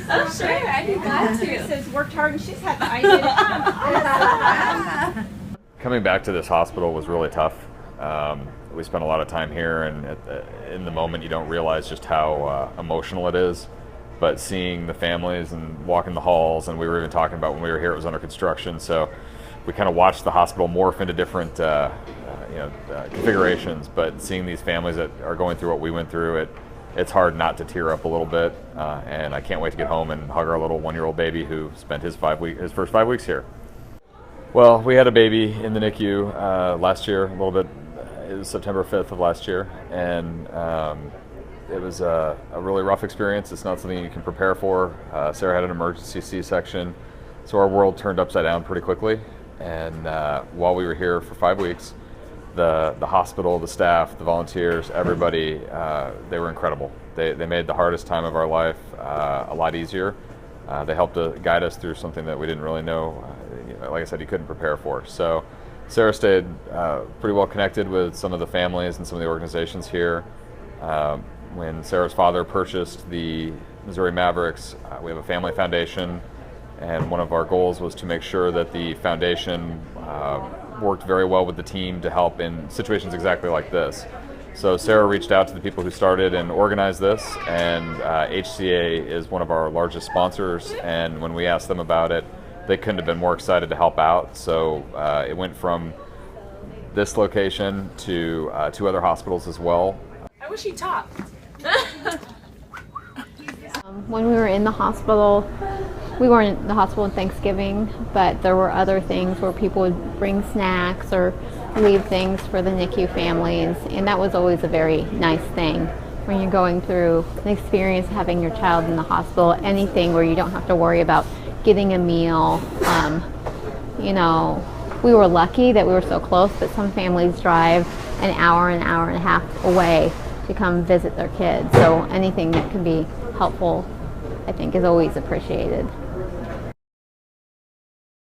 Oh, sure, I'd be glad to. She says worked hard and she's had the idea to come. Coming back to this hospital was really tough. We spent a lot of time here, and in the moment you don't realize just how emotional it is. But seeing the families and walking the halls, and we were even talking about when we were here, it was under construction, so we kind of watched the hospital morph into different configurations. But seeing these families that are going through what we went through, it's hard not to tear up a little bit. And I can't wait to get home and hug our little 1-year-old baby who spent his first 5 weeks here. Well, we had a baby in the NICU last year, a little bit. It was September 5th of last year, and it was a really rough experience. It's not something you can prepare for. Sarah had an emergency C-section, so our world turned upside down pretty quickly. And while we were here for 5 weeks, the hospital, the staff, the volunteers, everybody, they were incredible. They made the hardest time of our life a lot easier. They helped to guide us through something that we didn't really know. Like I said, you couldn't prepare for. So Sarah stayed pretty well connected with some of the families and some of the organizations here. When Sarah's father purchased the Missouri Mavericks, we have a family foundation, and one of our goals was to make sure that the foundation worked very well with the team to help in situations exactly like this. So Sarah reached out to the people who started and organized this, and HCA is one of our largest sponsors, and when we asked them about it, they couldn't have been more excited to help out. So it went from this location to 2 other hospitals as well. I wish he talked. When we were in the hospital, we weren't in the hospital on Thanksgiving, but there were other things where people would bring snacks or leave things for the NICU families, and that was always a very nice thing when you're going through an experience having your child in the hospital, anything where you don't have to worry about getting a meal. We were lucky that we were so close, but some families drive an hour and a half away to come visit their kids. So anything that can be helpful, I think, is always appreciated.